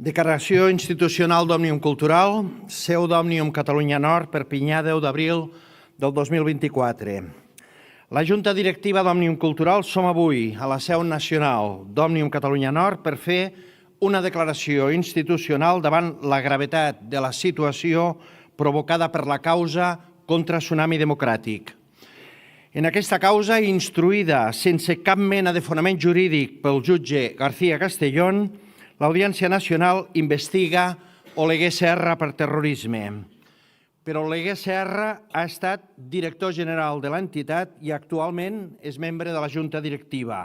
Declaració institucional d'Òmnium Cultural, seu d'Òmnium Catalunya Nord, Perpinyà, 10 d'abril del 2024. La Junta Directiva d'Òmnium Cultural som avui a la seu nacional d'Òmnium Catalunya Nord per fer una declaració institucional davant la gravetat de la situació provocada per la causa contra Tsunami Democràtic. En aquesta causa, instruïda sense cap mena de fonament jurídic pel jutge García Castellón, l'Audiència Nacional investiga Oleguer Serra per terrorisme. Però Oleguer Serra ha estat director general de l'entitat i actualment és membre de la Junta Directiva.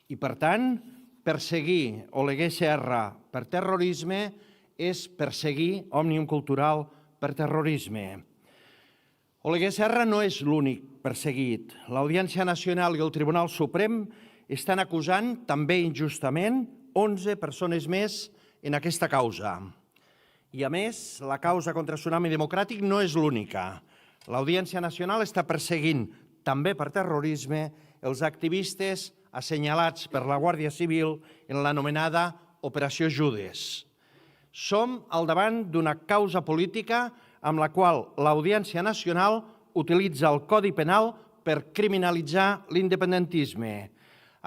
I, per tant, perseguir Oleguer Serra per terrorisme és perseguir Òmnium Cultural per terrorisme. Oleguer Serra no és l'únic perseguit. L'Audiència Nacional i el Tribunal Suprem estan acusant, també injustament, 11 persones més en aquesta causa. I, a més, la causa contra Tsunami Democràtic no és l'única. L'Audiència Nacional està perseguint, també per terrorisme, els activistes assenyalats per la Guàrdia Civil en l'anomenada Operació Judes. Som al davant d'una causa política amb la qual l'Audiència Nacional utilitza el Codi Penal per criminalitzar l'independentisme,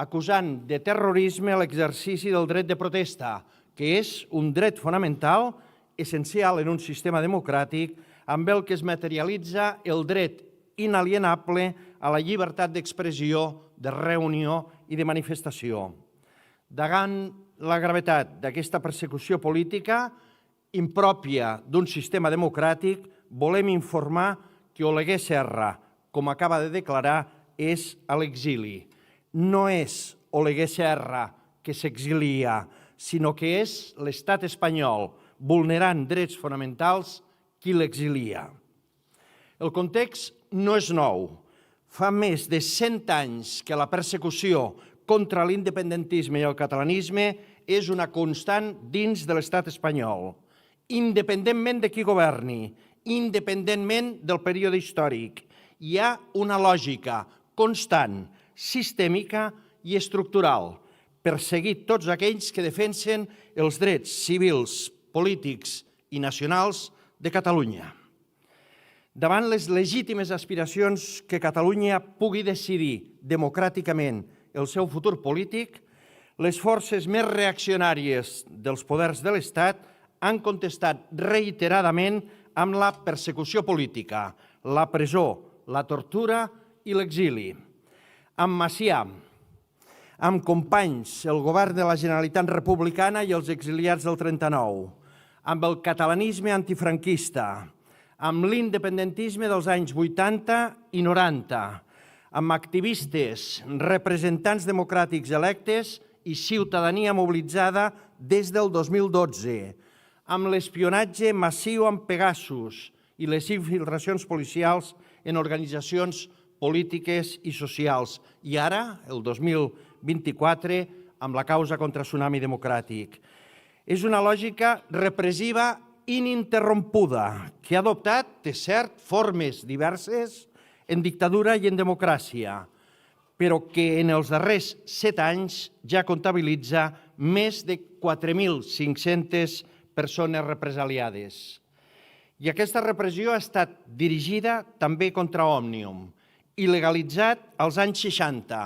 acusant de terrorisme l'exercici del dret de protesta, que és un dret fonamental, essencial en un sistema democràtic, amb el que es materialitza el dret inalienable a la llibertat d'expressió, de reunió i de manifestació. Davant la gravetat d'aquesta persecució política, impròpia d'un sistema democràtic, volem informar que Oleguer Serra, com acaba de declarar, és a l'exili. No és Oleguer Serra que s'exilia, sinó que és l'estat espanyol, vulnerant drets fonamentals, qui l'exilia. El context no és nou. Fa més de 100 anys que la persecució contra l'independentisme i el catalanisme és una constant dins de l'estat espanyol, independentment de qui governi, independentment del període històric. Hi ha una lògica constant, sistèmica i estructural, perseguir tots aquells que defensen els drets civils, polítics i nacionals de Catalunya. Davant les legítimes aspiracions que Catalunya pugui decidir democràticament el seu futur polític, les forces més reaccionàries dels poders de l'Estat han contestat reiteradament amb la persecució política, la presó, la tortura i l'exili. Amb Macià, amb Companys, el govern de la Generalitat Republicana i els exiliats del 39, amb el catalanisme antifranquista, amb l'independentisme dels anys 80 i 90, amb activistes, representants democràtics electes i ciutadania mobilitzada des del 2012, amb l'espionatge massiu amb Pegasus i les infiltracions policials en organitzacions polítiques i socials, i ara, el 2024, amb la causa contra Tsunami Democràtic. És una lògica repressiva ininterrompuda que ha adoptat, és cert, formes diverses en dictadura i en democràcia, però que en els darrers 7 anys ja comptabilitza més de 4.500 persones represaliades. I aquesta repressió ha estat dirigida també contra Òmnium, il·legalitzat als anys 60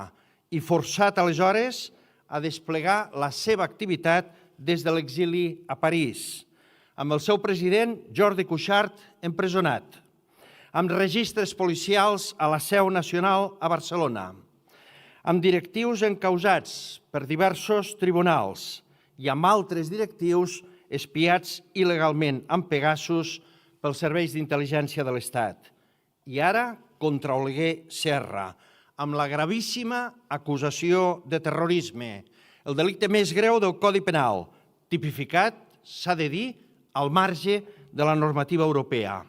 i forçat aleshores a desplegar la seva activitat des de l'exili a París, amb el seu president Jordi Cuixart empresonat, amb registres policials a la seu nacional a Barcelona, amb directius encausats per diversos tribunals i amb altres directius espiats il·legalment amb Pegasus pels serveis d'intel·ligència de l'Estat. I ara, contra Oleguer Serra, amb la gravíssima acusació de terrorisme, el delicte més greu del Codi Penal, tipificat, s'ha de dir, al marge de la normativa europea.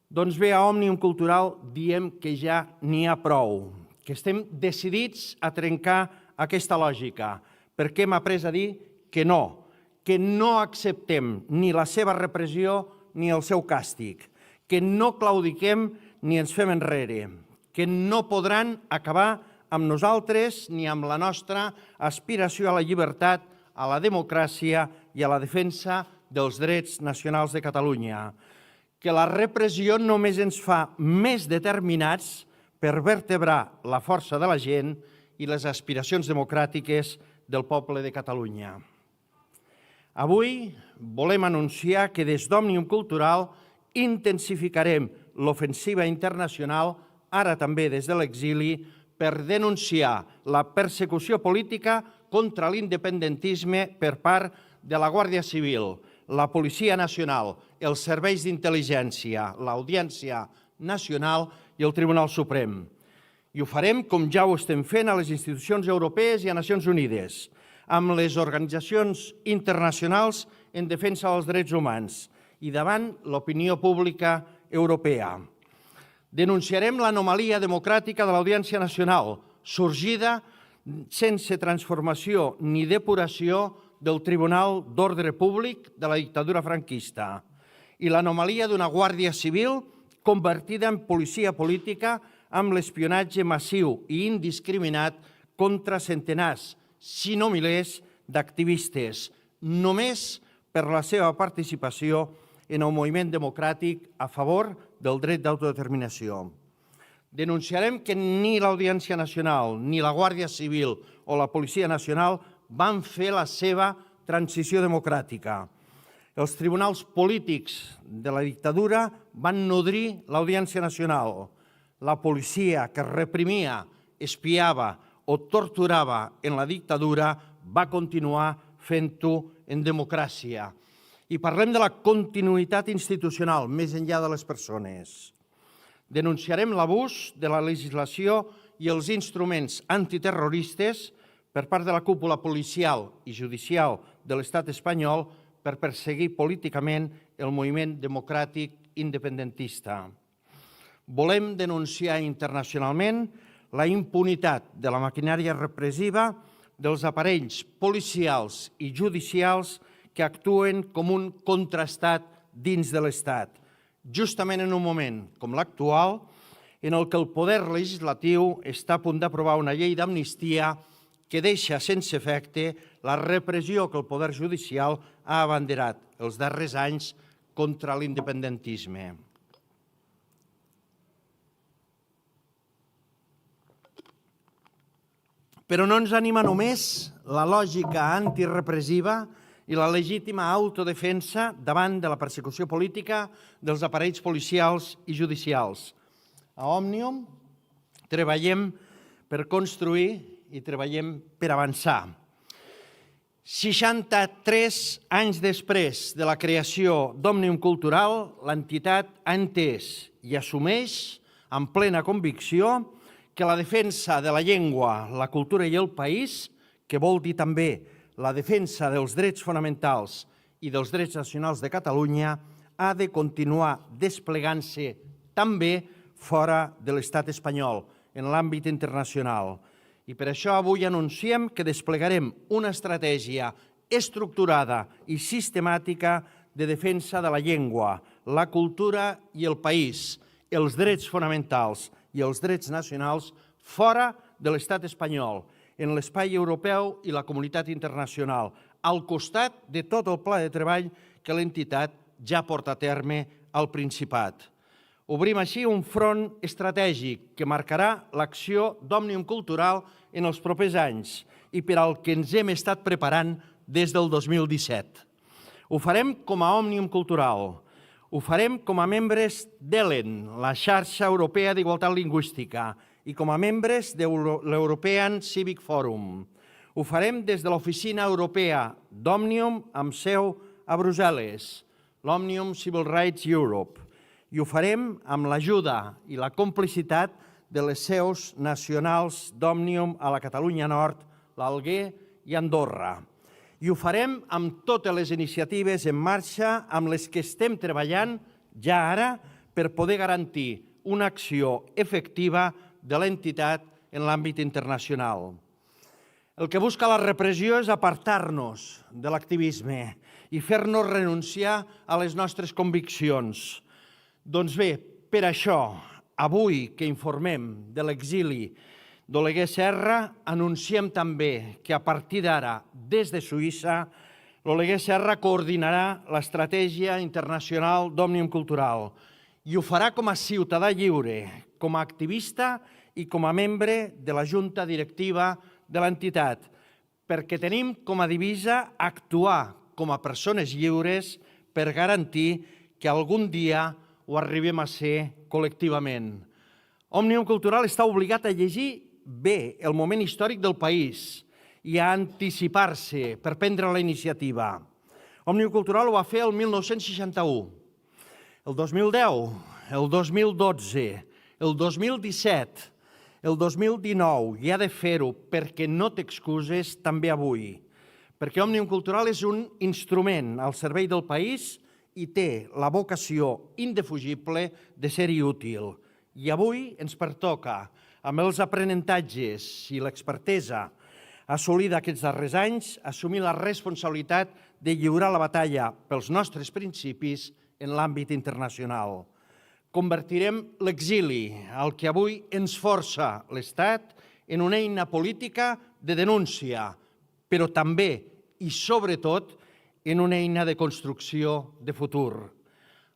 Doncs bé, a Òmnium Cultural diem que ja n'hi ha prou, que estem decidits a trencar aquesta lògica, perquè hem après a dir que no acceptem ni la seva repressió ni el seu càstig, que no claudiquem ni ens fem enrere, que no podran acabar amb nosaltres ni amb la nostra aspiració a la llibertat, a la democràcia i a la defensa dels drets nacionals de Catalunya, que la repressió només ens fa més determinats per vertebrar la força de la gent i les aspiracions democràtiques del poble de Catalunya. Avui volem anunciar que des d'Òmnium Cultural intensificarem l'ofensiva internacional, ara també des de l'exili, per denunciar la persecució política contra l'independentisme per part de la Guàrdia Civil, la Policia Nacional, els serveis d'intel·ligència, l'Audiència Nacional i el Tribunal Suprem. I ho farem com ja ho estem fent a les institucions europees i a Nacions Unides, amb les organitzacions internacionals en defensa dels drets humans i davant l'opinió pública europea. Denunciarem l'anomalia democràtica de l'Audiència Nacional, sorgida sense transformació ni depuració del Tribunal d'Ordre Públic de la dictadura franquista, i l'anomalia d'una Guàrdia Civil convertida en policia política amb l'espionatge massiu i indiscriminat contra centenars, si no milers, d'activistes, només per la seva participació en el moviment democràtic a favor del dret d'autodeterminació. Denunciarem que ni l'Audiència Nacional, ni la Guàrdia Civil o la Policia Nacional van fer la seva transició democràtica. Els tribunals polítics de la dictadura van nodrir l'Audiència Nacional. La policia que reprimia, espiava o torturava en la dictadura va continuar fent-ho en democràcia. I parlem de la continuïtat institucional, més enllà de les persones. Denunciarem l'abús de la legislació i els instruments antiterroristes per part de la cúpula policial i judicial de l'estat espanyol per perseguir políticament el moviment democràtic independentista. Volem denunciar internacionalment la impunitat de la maquinària repressiva dels aparells policials i judicials que actuen com un contrastat dins de l'Estat, justament en un moment com l'actual, en el que el poder legislatiu està a punt d'aprovar una llei d'amnistia que deixa sense efecte la repressió que el poder judicial ha abanderat els darrers anys contra l'independentisme. Però no ens anima només la lògica antirepressiva i la legítima autodefensa davant de la persecució política dels aparells policials i judicials. A Òmnium treballem per construir i treballem per avançar. 63 anys després de la creació d'Òmnium Cultural, l'entitat ha entès i assumeix amb plena convicció que la defensa de la llengua, la cultura i el país, que vol dir també la defensa dels drets fonamentals i dels drets nacionals de Catalunya, ha de continuar desplegant-se també fora de l'estat espanyol, en l'àmbit internacional. I per això avui anunciem que desplegarem una estratègia estructurada i sistemàtica de defensa de la llengua, la cultura i el país, els drets fonamentals i els drets nacionals fora de l'estat espanyol, en l'espai europeu i la comunitat internacional, al costat de tot el pla de treball que l'entitat ja porta a terme al Principat. Obrim així un front estratègic que marcarà l'acció d'Òmnium Cultural en els propers anys i per al que ens hem estat preparant des del 2017. Ho farem com a Òmnium Cultural, ho farem com a membres d'ELEN, la xarxa europea d'igualtat lingüística, i com a membres de l'European Civic Forum. Ho farem des de l'oficina europea d'Òmnium amb seu a Brussel·les, l'Òmnium Civil Rights Europe, i ho farem amb l'ajuda i la complicitat de les seus nacionals d'Òmnium a la Catalunya Nord, l'Alguer i Andorra. I ho farem amb totes les iniciatives en marxa amb les que estem treballant ja ara per poder garantir una acció efectiva de l'entitat en l'àmbit internacional. El que busca la repressió és apartar-nos de l'activisme i fer-nos renunciar a les nostres conviccions. Doncs bé, per això, avui que informem de l'exili d'Oleguer Serra, anunciem també que a partir d'ara, des de Suïssa, L'Oleguer Serra coordinarà l'estratègia internacional d'Òmnium Cultural i ho farà com a ciutadà lliure, com a activista i com a membre de la junta directiva de l'entitat, perquè tenim com a divisa actuar com a persones lliures per garantir que algun dia ho arribem a ser col·lectivament. Òmnium Cultural està obligat a llegir bé el moment històric del país i a anticipar-se per prendre la iniciativa. Òmnium Cultural ho va fer el 1961, el 2010, el 2012, el 2017, el 2019, i ha de fer-ho perquè no té excuses també avui, perquè Òmnium Cultural és un instrument al servei del país i té la vocació indefugible de ser-hi útil. I avui ens pertoca, amb els aprenentatges i l'expertesa assolida aquests darrers anys, assumir la responsabilitat de lliurar la batalla pels nostres principis en l'àmbit internacional. Convertirem l'exili, el que avui ens força l'Estat, en una eina política de denúncia, però també i sobretot en una eina de construcció de futur.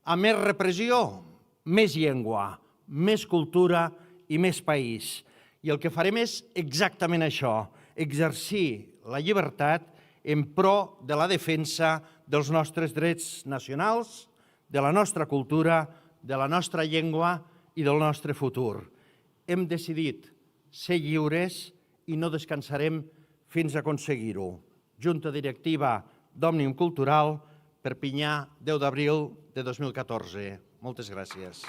A més repressió, més llengua, més cultura i més país. I el que farem és exactament això, exercir la llibertat en pro de la defensa dels nostres drets nacionals, de la nostra cultura, de la nostra llengua i del nostre futur. Hem decidit ser lliures i no descansarem fins a aconseguir-ho. Junta Directiva d'Òmnium Cultural, Perpinyà, 10 d'abril de 2014. Moltes gràcies.